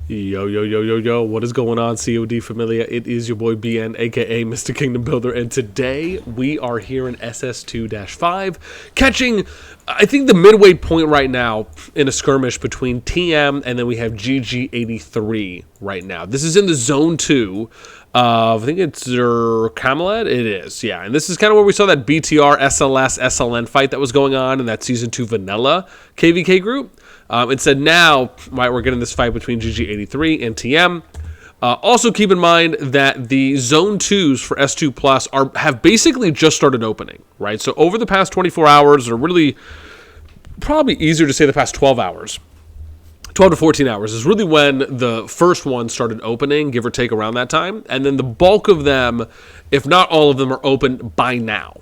Yo, yo, yo, yo, yo, what is going on, COD Familia? It is your boy BN, aka Mr. Kingdom Builder, and today we are here in SS2-5, catching, I think, the midway point right now in a skirmish between TM and then we have GG83 right now. This is in the Zone 2 of, I think it's their kamaled? It is, yeah. And this is kind of where we saw that BTR, SLS, SLN fight that was going on in that Season 2 vanilla KVK group. Instead now, right, we're getting this fight between GG83 and TM. Also keep in mind that the Zone 2s for S2 Plus have basically just started opening, right? So over the past 24 hours, or really probably easier to say the past 12 hours, 12 to 14 hours is really when the first one started opening, give or take around that time. And then the bulk of them, if not all of them, are open by now.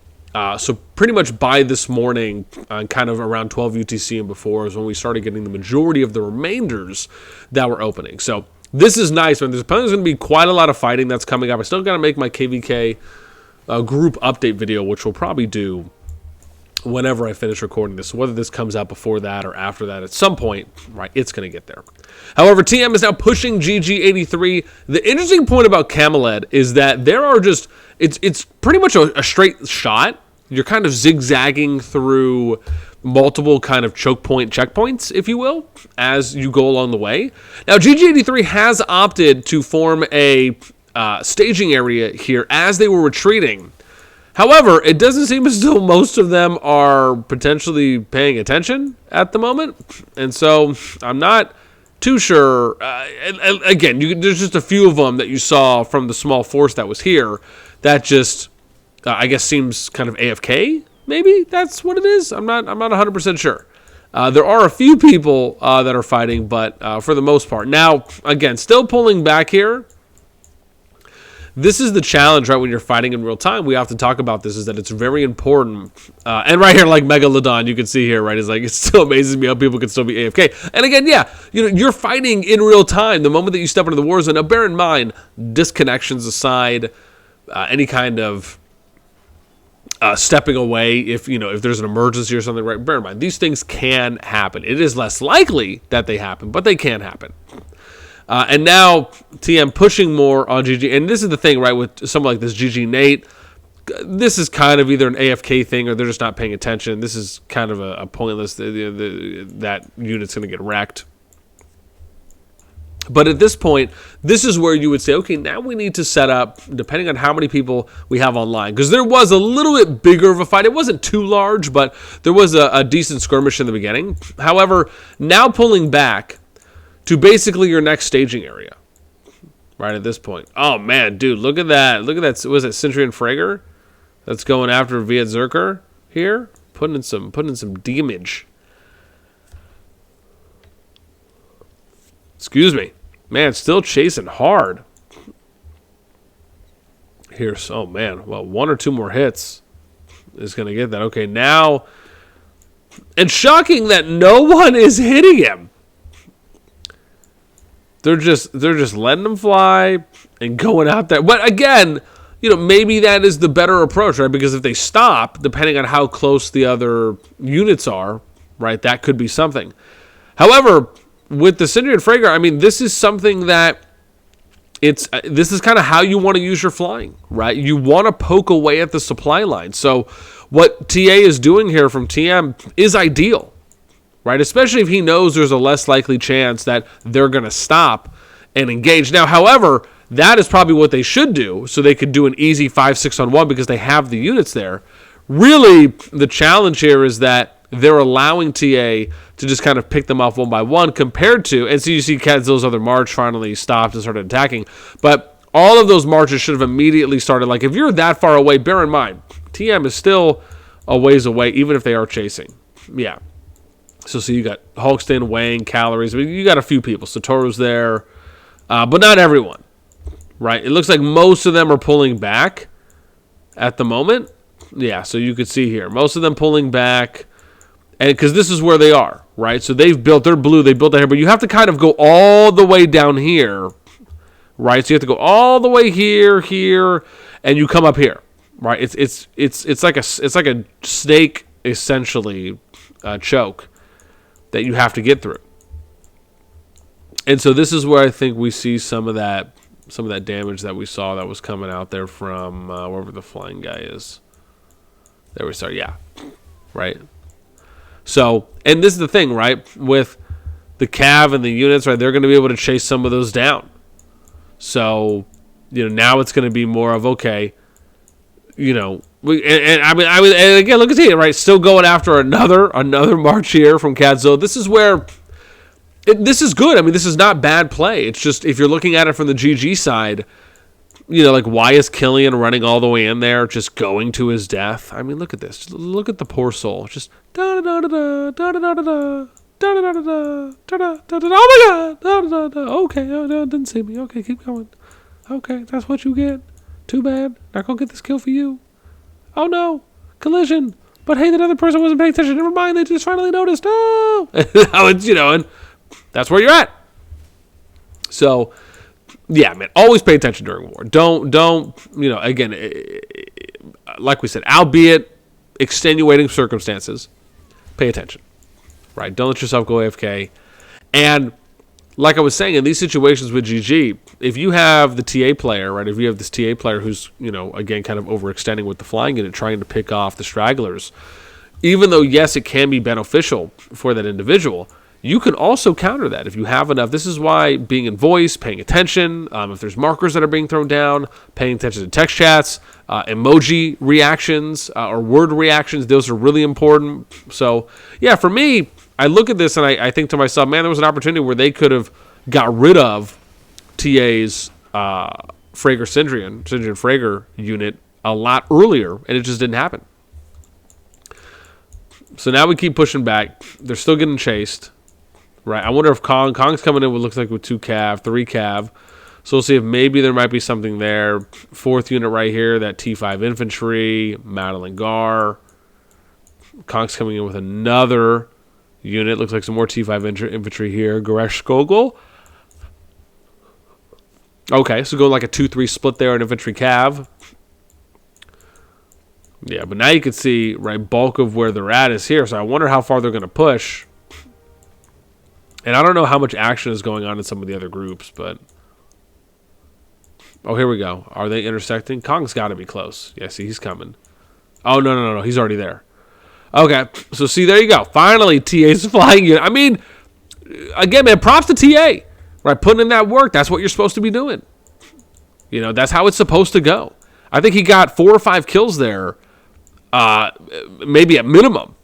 So pretty much by this morning, kind of around 12 UTC and before, is when we started getting the majority of the remainders that were opening. So this is nice, man. There's going to be quite a lot of fighting that's coming up. I still got to make my KVK group update video, which we'll probably do whenever I finish recording this. So whether this comes out before that or after that, at some point, right, it's going to get there. However, TM is now pushing GG83. The interesting point about kamaled is that there are just, it's pretty much a straight shot. You're kind of zigzagging through multiple kind of choke point checkpoints, if you will, as you go along the way. Now, GG83 has opted to form a staging area here as they were retreating. However, it doesn't seem as though most of them are potentially paying attention at the moment. And so I'm not too sure. Again, there's just a few of them that you saw from the small force that was here that just, I guess, seems kind of AFK. Maybe that's what it is. I'm not 100% sure. There are a few people that are fighting, but for the most part. Now, again, still pulling back here. This is the challenge, right, when you're fighting in real time. We often talk about this, is that it's very important. And right here, like Megalodon, you can see here, right, is like, it still amazes me how people can still be AFK. And again, yeah, you're fighting in real time the moment that you step into the war zone. Now, bear in mind, disconnections aside, any kind of stepping away, if there's an emergency or something, right, bear in mind, these things can happen. It is less likely that they happen, but they can happen. And now TM pushing more on GG. And this is the thing, right, with someone like this GG Nate. This is kind of either an AFK thing or they're just not paying attention. This is kind of a pointless, that unit's going to get wrecked. But at this point, this is where you would say, okay, now we need to set up, depending on how many people we have online. Because there was a little bit bigger of a fight. It wasn't too large, but there was a decent skirmish in the beginning. However, now pulling back to basically your next staging area, right at this point. Oh, man, dude, look at that. Look at that. Was it Sentry and Frager that's going after Viet Zerker here? Putting in some damage. Excuse me. Man, still chasing hard. Here's, oh, man, well, one or two more hits is going to get that. Okay, now, and shocking that no one is hitting him. They're just letting them fly and going out there. But again, maybe that is the better approach, right? Because if they stop, depending on how close the other units are, right, that could be something. However, with the Sentry and Frager, I mean, this is something that this is kind of how you want to use your flying, right? You want to poke away at the supply line. So what TA is doing here from TM is ideal, right? Especially if he knows there's a less likely chance that they're going to stop and engage. Now, however, that is probably what they should do, so they could do an easy 5-6 on 1 because they have the units there. Really, the challenge here is that they're allowing TA to just kind of pick them off one by one compared to, and so you see Kenzil's other march finally stopped and started attacking. But all of those marches should have immediately started. Like, if you're that far away, bear in mind, TM is still a ways away, even if they are chasing. Yeah. So you got Hulkston, Wang, Calories. I mean, you got a few people. Satoru's there, but not everyone, right? It looks like most of them are pulling back at the moment. Yeah, so you could see here, most of them pulling back, and because this is where they are, right? So they've built, they're blue, they built that here, but you have to kind of go all the way down here, right? So you have to go all the way here, and you come up here, right? It's like a snake essentially choke that you have to get through. And so this is where I think we see some of that damage that we saw that was coming out there from wherever the flying guy is. There we start, yeah, right. So, and this is the thing, right? With the cav and the units, right, they're going to be able to chase some of those down. So, you know, now it's going to be more of, okay, you know, and again, look at it, right? Still going after another march here from Kadzo. This is where this is good. I mean, this is not bad play. It's just if you're looking at it from the GG side, you know, like why is Killian running all the way in there, just going to his death? I mean, look at this. Just look at the poor soul. Just da da da da da da da da da. Oh my god! Okay, no, didn't see me. Okay, keep going. Okay, that's what you get. Too bad. Not gonna get this kill for you. Oh no, collision. But hey, that other person wasn't paying attention. Never mind, they just finally noticed. No. It's, you know, and that's where you're at. So, yeah, man, always pay attention during war. Don't, you know, again, like we said, albeit extenuating circumstances, pay attention. Right, don't let yourself go AFK. And like I was saying, in these situations with GG, if you have the TA player, right, if you have this TA player who's, you know, again, kind of overextending with the flying unit, trying to pick off the stragglers, even though, yes, it can be beneficial for that individual, you can also counter that if you have enough. This is why being in voice, paying attention, if there's markers that are being thrown down, paying attention to text chats, emoji reactions, or word reactions, those are really important. So, yeah, for me, I look at this and I think to myself, man, there was an opportunity where they could have got rid of TA's Frager Syndrian Frager unit a lot earlier, and it just didn't happen. So now we keep pushing back. They're still getting chased. Right, I wonder if Kong's coming in with, looks like with 2 cav, 3 cav. So we'll see if maybe there might be something there. 4th unit right here, that T5 infantry, Madeline Gar. Kong's coming in with another unit. Looks like some more T5 infantry here. Goresh Skogel. Okay, so going like a 2-3 split there in infantry cav. Yeah, but now you can see, right, bulk of where they're at is here. So I wonder how far they're going to push. And I don't know how much action is going on in some of the other groups, but... Oh, here we go. Are they intersecting? Kong's got to be close. Yeah, see, he's coming. Oh, no. He's already there. Okay, so see, there you go. Finally, TA's flying unit. I mean, again, man, props to TA. Right, putting in that work. That's what you're supposed to be doing. You know, that's how it's supposed to go. I think he got 4 or 5 kills there, maybe at minimum.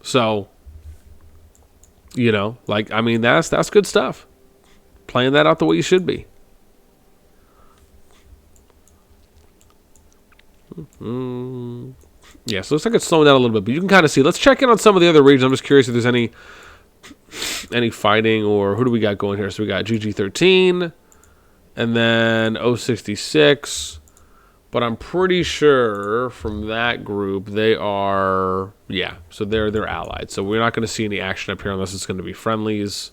So... You know, like, I mean, that's good stuff. Playing that out the way you should be. Yeah, so it looks like it's slowing down a little bit, but you can kind of see. Let's check in on some of the other regions. I'm just curious if there's any fighting, or who do we got going here? So we got GG13, and then 066. But I'm pretty sure from that group they are, yeah, so they're allied. So we're not going to see any action up here unless it's going to be friendlies.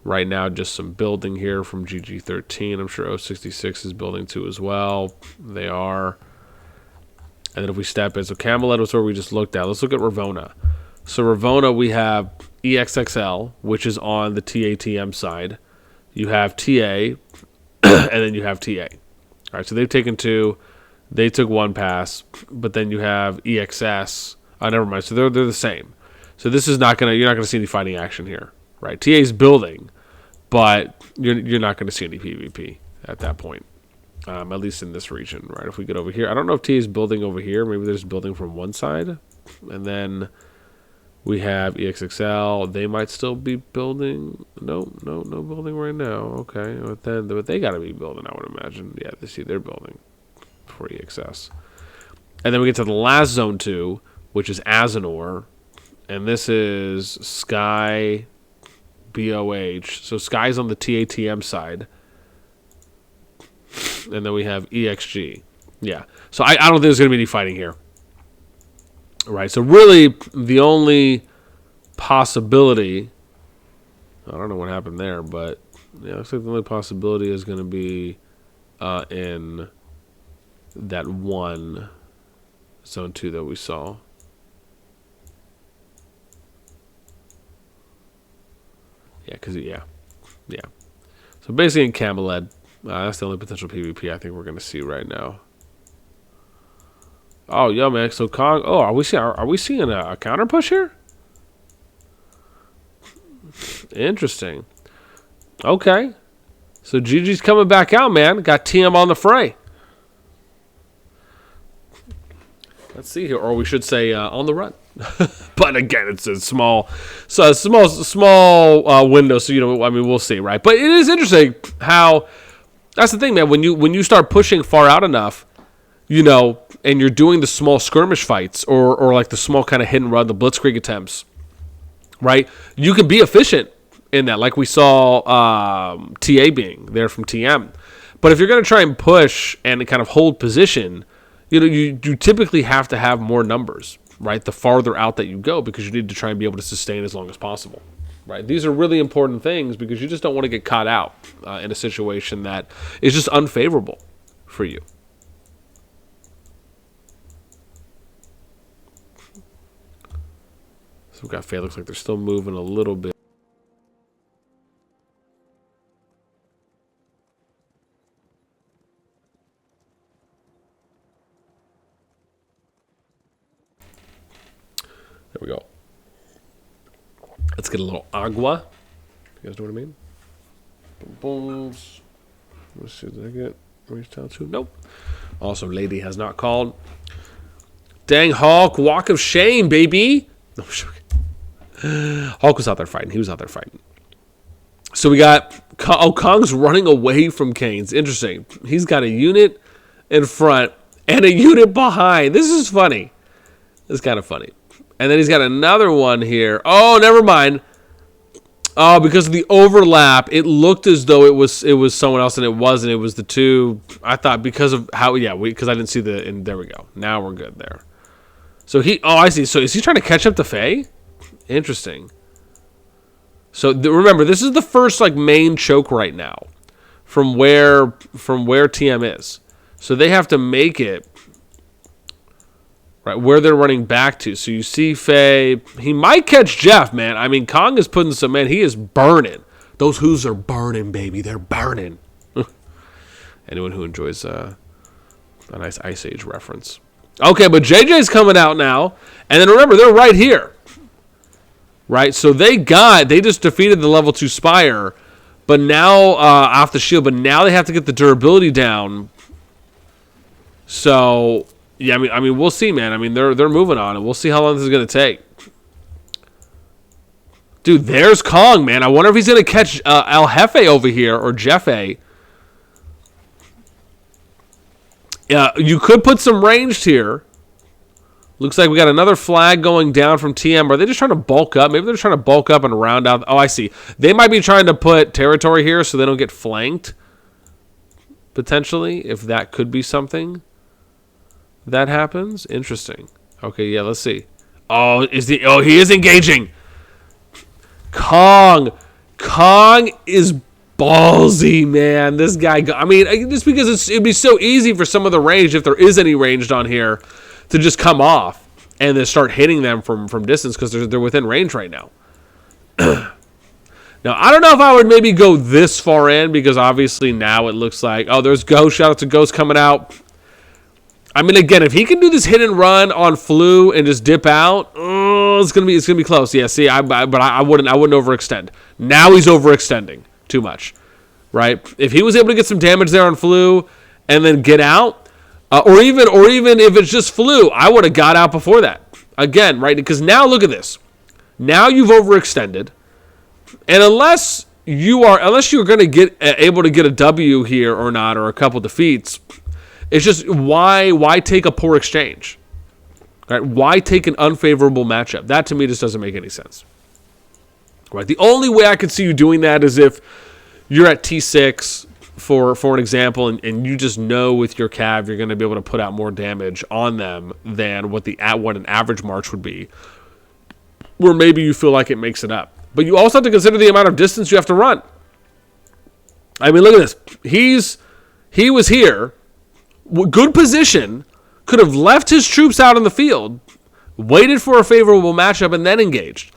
Right now, just some building here from GG13. I'm sure 066 is building too as well. They are. And then if we step in, so kamaled was where we just looked at. Let's look at Ravona. So Ravona, we have EXXL, which is on the TATM side. You have TA, and then you have TA. All right, so they've taken 2. They took 1 pass, but then you have EXS. Oh, never mind. So they're the same. So this is you're not gonna see any fighting action here, right? TA's building, but you're not gonna see any PvP at that point, at least in this region, right? If we get over here, I don't know if TA's building over here. Maybe there's building from one side, and then we have EXXL. They might still be building. No building right now. Okay, but they gotta be building, I would imagine. Yeah, they're building. For EXS. And then we get to the last zone 2, which is Azanor, and this is Sky BOH. So Sky's on the TATM side, and then we have EXG. Yeah, so I don't think there's going to be any fighting here. Right, so really the only possibility, I don't know what happened there, but yeah, looks like the only possibility is going to be in that one zone 2 that we saw. Yeah, because yeah. So basically in kamaled. That's the only potential PvP I think we're going to see right now. Oh, yo, man. So Kong. Oh, are we seeing a counter push here? Interesting. Okay. So GG's coming back out, man. Got TM on the fray. Let's see here, or we should say on the run. But again, it's a small window. So I mean, we'll see, right? But it is interesting how. That's the thing, man. When you start pushing far out enough, and you're doing the small skirmish fights or like the small kind of hit and run, the blitzkrieg attempts, right? You can be efficient in that, like we saw TA being there from TM. But if you're going to try and push and kind of hold position, you typically have to have more numbers, right? The farther out that you go, because you need to try and be able to sustain as long as possible. Right. These are really important things because you just don't want to get caught out in a situation that is just unfavorable for you. So we've got Faye. Looks like they're still moving a little bit. There we go. Let's get a little agua. You guys know what I mean? Boom. Let's see, did I get reached out to? Nope. Also, lady has not called. Dang, Hulk. Walk of shame, baby. No, Hulk was out there fighting. He was out there fighting. So we got... Oh, Kong's running away from Kane's. Interesting. He's got a unit in front and a unit behind. This is funny. This is kind of funny. And then he's got another one here. Oh, never mind. Oh, because of the overlap, it looked as though it was someone else, and it wasn't. It was the two. I thought because of how, because I didn't see the. And there we go. Now we're good there. So I see. So is he trying to catch up to Faye? Interesting. So remember, this is the first main choke right now, from where TM is. So they have to make it. Right, where they're running back to. So you see Faye. He might catch Jeff, man. I mean, Kong is putting some, man, he is burning. Those hooves are burning, baby. They're burning. Anyone who enjoys a nice Ice Age reference. Okay, but JJ's coming out now. And then remember, they're right here. Right, so they just defeated the level 2 Spire. But now, off the shield. But now they have to get the durability down. So... yeah, I mean, we'll see, man. I mean, they're moving on, and we'll see how long this is going to take. Dude, there's Kong, man. I wonder if he's going to catch El Jefe over here, or Jefe. Yeah, you could put some ranged here. Looks like we got another flag going down from TM. Are they just trying to bulk up? Maybe they're trying to bulk up and round out. Oh, I see. They might be trying to put territory here so they don't get flanked, potentially, if that could be something. That happens? Interesting. Okay, yeah, let's see. Oh, he is engaging. Kong is ballsy, man. This guy, I mean, just because it'd be so easy for some of the range, if there is any ranged on here, to just come off and then start hitting them from distance because they're within range right now. Now, I don't know if I would maybe go this far in because obviously now it looks like, oh, there's Ghost. Shout out to Ghost coming out. I mean, again, if he can do this hit and run on Flu and just dip out, it's gonna be close. Yeah, see, but I wouldn't overextend. Now he's overextending too much, right? If he was able to get some damage there on Flu and then get out, or even if it's just Flu, I would have got out before that. Again, right? Because now look at this. Now you've overextended, and unless you're going to get able to get a W here or not, or a couple defeats. It's just, why take a poor exchange? Right? Why take an unfavorable matchup? That, to me, just doesn't make any sense. Right? The only way I could see you doing that is if you're at T6, for an example, and you just know with your Cav you're going to be able to put out more damage on them than what an average March would be, where maybe you feel like it makes it up. But you also have to consider the amount of distance you have to run. I mean, look at this. He was here. Good position, could have left his troops out in the field, waited for a favorable matchup, and then engaged.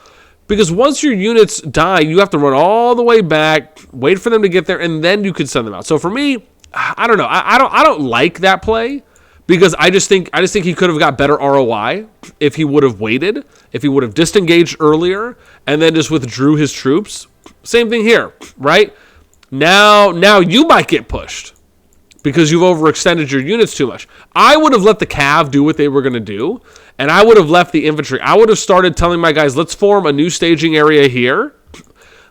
Because once your units die, you have to run all the way back, wait for them to get there, and then you could send them out. So for me, I don't know. I don't like that play because I just think he could have got better ROI if he would have waited, if he would have disengaged earlier, and then just withdrew his troops. Same thing here, right? Now you might get pushed because you've overextended your units too much. I would have let the cav do what they were going to do, and I would have left the infantry. I would have started telling my guys, let's form a new staging area here.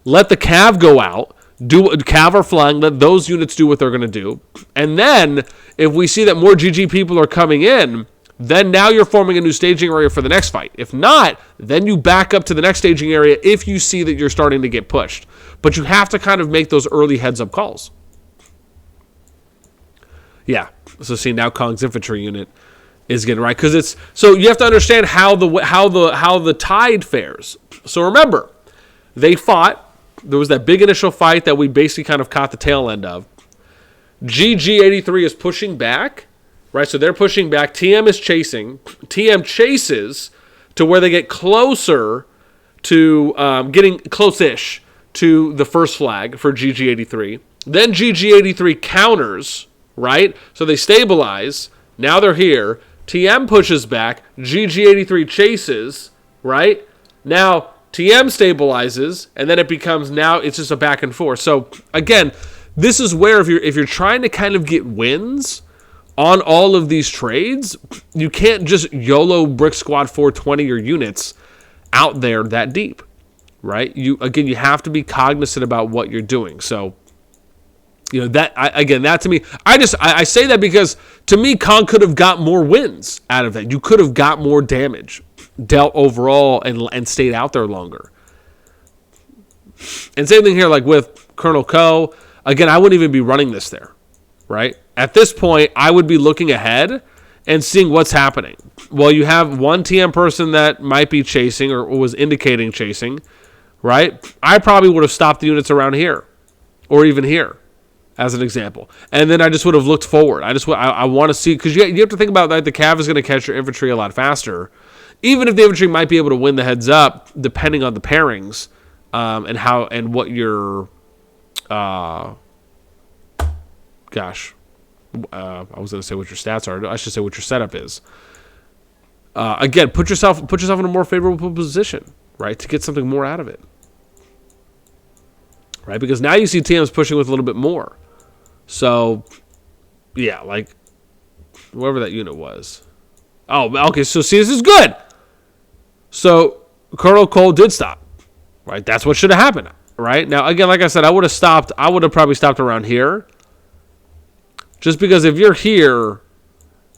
Let the cav go out. Cav are flying. Let those units do what they're going to do. And then, if we see that more GG people are coming in, then now you're forming a new staging area for the next fight. If not, then you back up to the next staging area if you see that you're starting to get pushed. But you have to kind of make those early heads-up calls. Yeah, so see now Kong's infantry unit is getting right because it's so you have to understand how the tide fares. So remember, they fought. There was that big initial fight that we basically kind of caught the tail end of. GG83 is pushing back, right? So they're pushing back. TM is chasing. TM chases to where they get closer to getting close-ish to the first flag for GG83. Then GG83 counters. Right? So they stabilize. Now they're here. TM pushes back. GG83 chases. Right? Now TM stabilizes. And then it becomes now it's just a back and forth. So again, this is where if you're trying to kind of get wins on all of these trades, you can't just YOLO Brick Squad 420 your units out there that deep. Right? You have to be cognizant about what you're doing. So you know, that to me, I say that because to me, Kong could have got more wins out of that. You could have got more damage dealt overall and stayed out there longer. And same thing here, like with Colonel Ko. Again, I wouldn't even be running this there, right? At this point, I would be looking ahead and seeing what's happening. Well, you have one TM person that might be chasing or was indicating chasing, right? I probably would have stopped the units around here or even here, as an example. And then I just would have looked forward. I want to see, because you have to think about that the cav is going to catch your infantry a lot faster, even if the infantry might be able to win the heads up, depending on the pairings and what your, I was going to say what your stats are. I should say what your setup is. Again, put yourself in a more favorable position, right, to get something more out of it. Right, because now you see TM's pushing with a little bit more. So, yeah, like, whoever that unit was. Oh, okay, so see, this is good. So, Colonel Cole did stop. Right, that's what should have happened. Right, now, again, like I said, I would have probably stopped around here. Just because if you're here,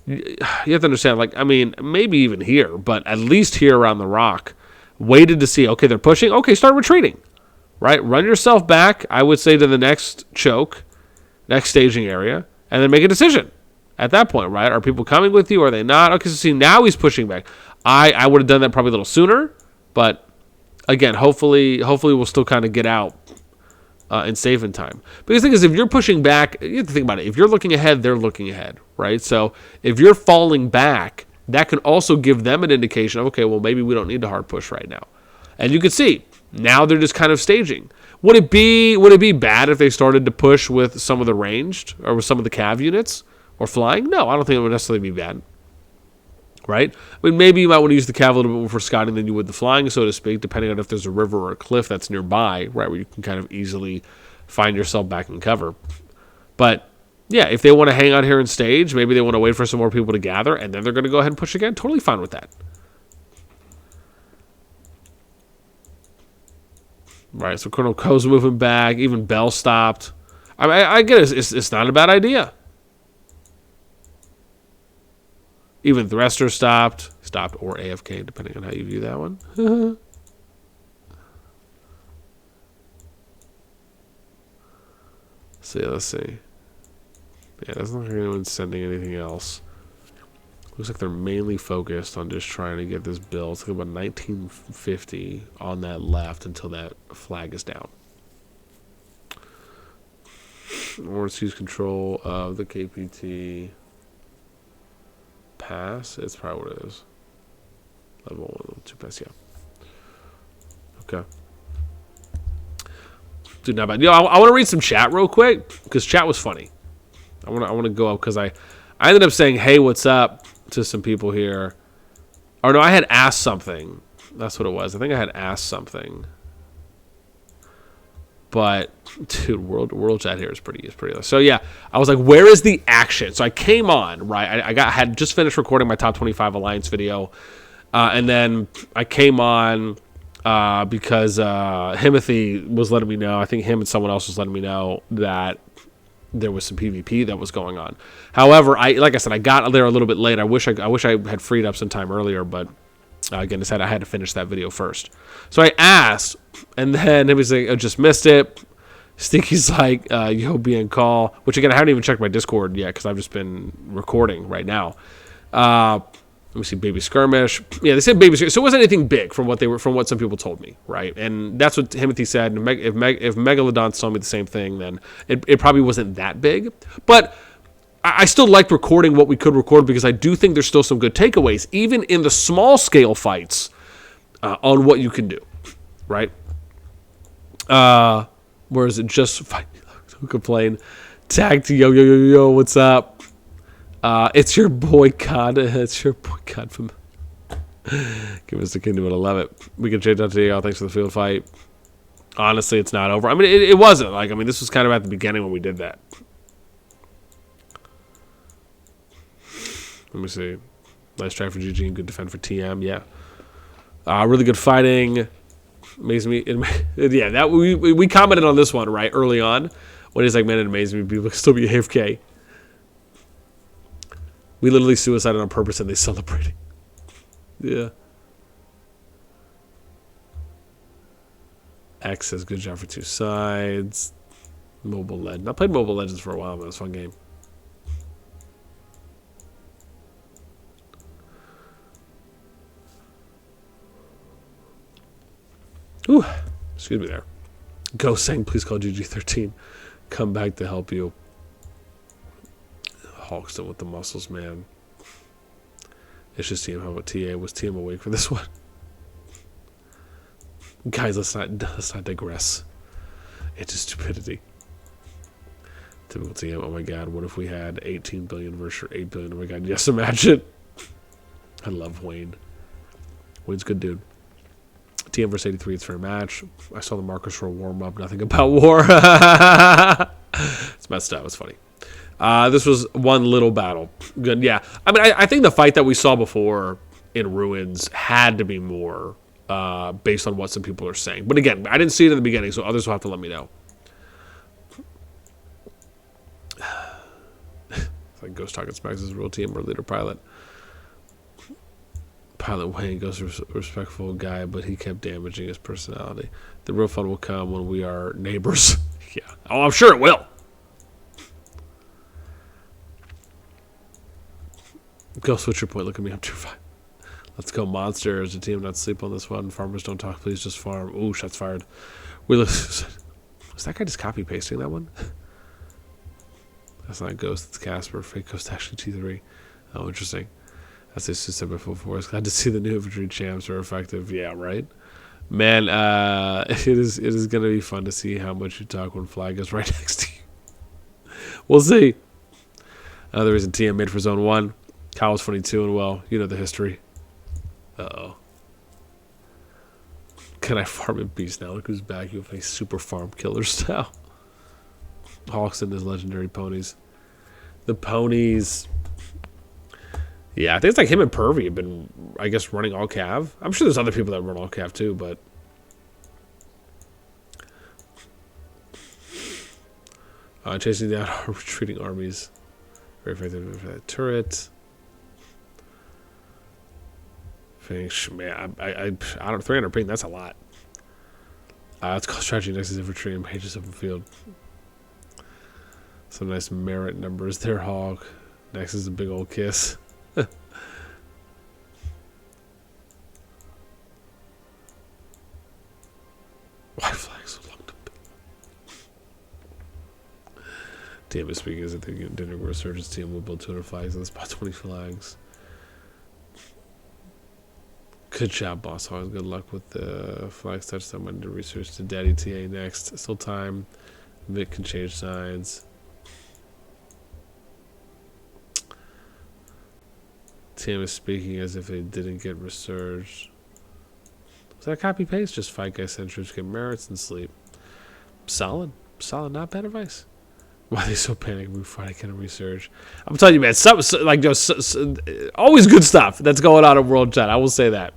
you have to understand, like, I mean, maybe even here, but at least here around the rock, waited to see, okay, they're pushing, okay, start retreating. Right, run yourself back, I would say, to the next choke, next staging area, and then make a decision at that point, right? Are people coming with you? Are they not? Okay, so see, now he's pushing back. I would have done that probably a little sooner, but again, hopefully we'll still kind of get out and save in time. Because the thing is, if you're pushing back, you have to think about it. If you're looking ahead, they're looking ahead, right? So if you're falling back, that can also give them an indication of, okay, well, maybe we don't need to hard push right now. And you can see, now they're just kind of staging. Would it be bad if they started to push with some of the ranged or with some of the cav units or flying? No, I don't think it would necessarily be bad. Right? I mean, maybe you might want to use the cav a little bit more for scouting than you would the flying, so to speak, depending on if there's a river or a cliff that's nearby, right, where you can kind of easily find yourself back in cover. But yeah, if they want to hang out here and stage, maybe they want to wait for some more people to gather, and then they're going to go ahead and push again. Totally fine with that. Right, so Colonel Ko's moving back. Even Bell stopped. I mean, I get it. It's not a bad idea. Even Thruster stopped or AFK, depending on how you view that one. Let's see. Yeah, doesn't look like anyone's sending anything else. Looks like they're mainly focused on just trying to get this build. It's like about 1950 on that left until that flag is down. Or let's use control of the KPT pass. It's probably what it is. Level 1, level 2 pass, yeah. Okay. Dude, not bad. Yo, I want to read some chat real quick because chat was funny. I want to go up because I ended up saying, "Hey, what's up?" to some people here. Or no, I had asked something. That's what it was. I think I had asked something. But dude, world chat here is pretty low. So yeah, I was like, "Where is the action?" So I came on, right? I had just finished recording my top 25 alliance video, and then I came on because Himothy was letting me know. I think him and someone else was letting me know that there was some PvP that was going on. However, like I said, I got there a little bit late. I wish I had freed up some time earlier, but again, I had to finish that video first. So I asked, and then it was like, I just missed it. Stinky's like, yo, be in call, which again, I haven't even checked my Discord yet because I've just been recording right now. Let me see, baby skirmish. Yeah, they said baby skirmish. So it wasn't anything big from what some people told me, right? And that's what Timothy said. If Megalodon told me the same thing, then it probably wasn't that big. But I still liked recording what we could record because I do think there's still some good takeaways, even in the small scale fights, on what you can do, right? Where is it just fight? Don't complain. Tag to yo, what's up? It's your boy COD. It's your boy COD from Give us the kingdom, and I love it. We can change out to you. Thanks for the field fight. Honestly, it's not over. I mean, it wasn't. Like, I mean, this was kind of at the beginning when we did that. Let me see. Nice try for GG and good defend for TM. Yeah. Really good fighting. Amazes me. Yeah, that we commented on this one, right, early on. When he's like, man, it amazes me. People can still be AFK. We literally suicided on purpose and they celebrating. Yeah. X says good job for two sides. Mobile Legends. I played Mobile Legends for a while, but it was a fun game. Ooh, excuse me there. Ghost saying, please call GG13. Come back to help you. Hawkston with the muscles, man. It's just TM. How about TA? Was TM awake for this one? Guys, let's not digress into stupidity. Typical TM. Oh my god, what if we had 18 billion versus 8 billion? Oh my god, yes, imagine. I love Wayne. Wayne's a good dude. TM versus 83, it's fair match. I saw the markers for a warm-up, nothing about war. It's messed up, it's funny. This was one little battle. Good, yeah. I mean, I think the fight that we saw before in Ruins had to be more based on what some people are saying. But again, I didn't see it in the beginning, so others will have to let me know. It's like Ghost talking smacks his real team or leader pilot. Pilot Wayne goes a respectful guy, but he kept damaging his personality. The real fun will come when we are neighbors. Yeah. Oh, I'm sure it will. Go switch your point. Look at me. I'm 2-5. Let's go, monsters. The team not sleep on this one. Farmers don't talk. Please just farm. Ooh, shots fired. Was that guy just copy pasting that one? That's not Ghost. It's Casper. Fake Ghost actually T3. Oh, interesting. As I said before, I was glad to see the new infantry champs are effective. Yeah, right. Man, it is gonna be fun to see how much you talk when Flag is right next to you. We'll see. Another reason TM made for Zone 1. Kyle was funny too, and well, you know the history. Uh-oh. Can I farm in peace now? Look who's back. You have a super farm killer style. Hawks and his legendary ponies. The ponies. Yeah, I think it's like him and Pervy have been, I guess, running all cav. I'm sure there's other people that run all cav too, but. Chasing down retreating armies. Very effective for that turret. Finish, man, I don't 300 ping, that's a lot. Let's call strategy next is infantry and pages of the field. Some nice merit numbers there, Hawk. Next is a big old kiss. Why flag so long to pick? Damn it, speaking as I think dinner resurgence team will build 200 flags and that's about 20 flags. Good job, boss. Always good luck with the flex touchdown. I'm going to research to Daddy TA next. Still time. Vic can change sides. Tim is speaking as if it didn't get resurged. Was that copy paste? Just fight guys, send troops, get merits, and sleep. Solid. Solid, not bad advice. Why are they so panicked? Move Friday, can resurge. I'm telling you, man, like just always good stuff that's going on in World Chat. I will say that.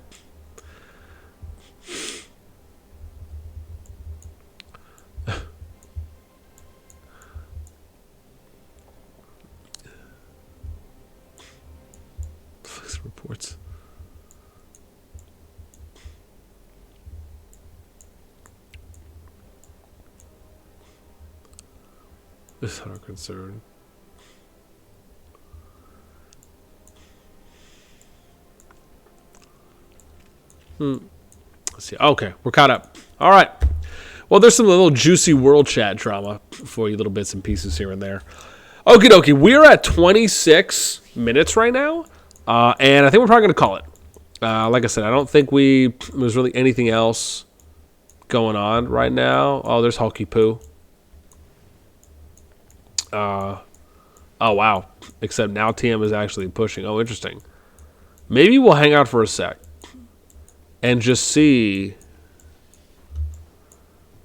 Reports. This is our concern. Let's see. Okay, we're caught up. All right. Well, there's some little juicy world chat drama for you, little bits and pieces here and there. Okie dokie. We're at 26 minutes right now. And I think we're probably going to call it. Like I said, I don't think there's really anything else going on right now. Oh, there's Hulky Poo. Oh, wow. Except now TM is actually pushing. Oh, interesting. Maybe we'll hang out for a sec and just see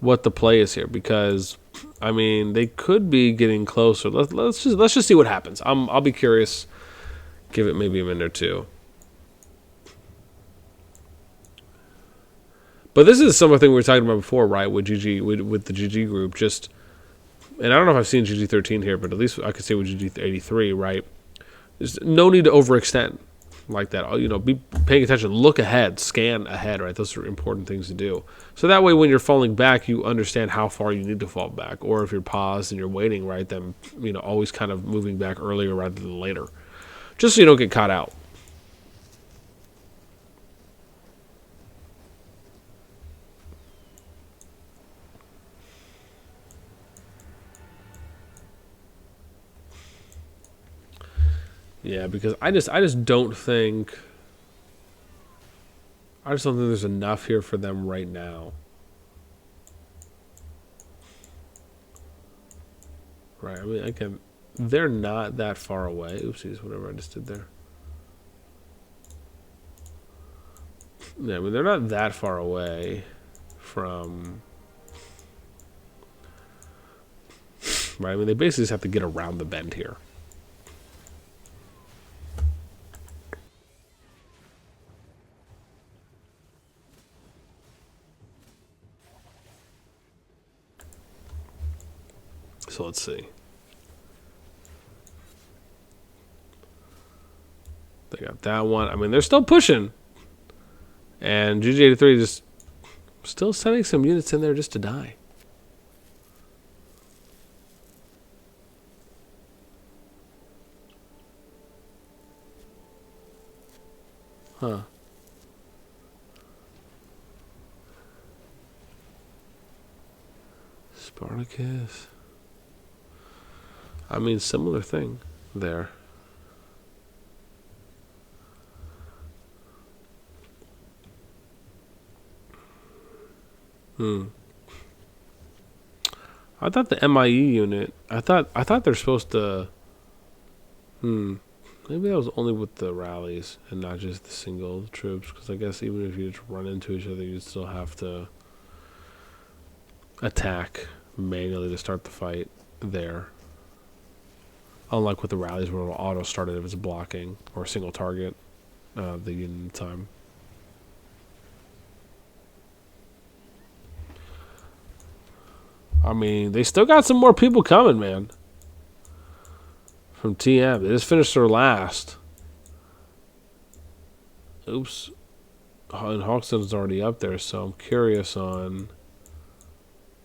what the play is here. Because, I mean, they could be getting closer. Let's just see what happens. I'll be curious. Give it maybe a minute or two. But this is something we were talking about before, right? With with the GG group. Just, and I don't know if I've seen GG13 here, but at least I could say with GG83, right? There's no need to overextend like that. You know, be paying attention. Look ahead. Scan ahead, right? Those are important things to do. So that way, when you're falling back, you understand how far you need to fall back. Or if you're paused and you're waiting, right, then, you know, always kind of moving back earlier rather than later. Just so you don't get caught out. Yeah, because I just don't think there's enough here for them right now. Right, I mean, they're not that far away. Oopsies, whatever I just did there. Yeah, I mean, they're not that far away from... Right, I mean, they basically just have to get around the bend here. So let's see. They got that one. I mean, they're still pushing. And GG83 just still sending some units in there just to die. Huh. Spartacus. I mean, similar thing there. I thought the MIE unit. I thought they're supposed to. Maybe that was only with the rallies and not just the single troops. Because I guess even if you just run into each other, you'd still have to attack manually to start the fight there. Unlike with the rallies where it'll auto start it if it's blocking or a single target the unit time. I mean, they still got some more people coming, man. From TM. They just finished their last. Oops. And Hawkson's already up there, so I'm curious on...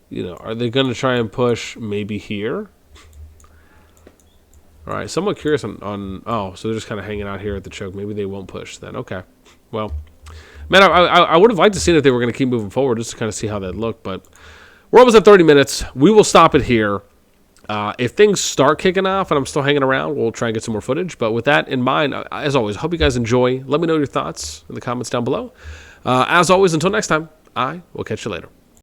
You know, are they going to try and push maybe here? Alright, somewhat curious on... Oh, so they're just kind of hanging out here at the choke. Maybe they won't push then. Okay. Well, man, I would have liked to see if they were going to keep moving forward just to kind of see how that looked, but... We're almost at 30 minutes. We will stop it here. If things start kicking off and I'm still hanging around, we'll try and get some more footage. But with that in mind, as always, I hope you guys enjoy. Let me know your thoughts in the comments down below. As always, until next time, I will catch you later.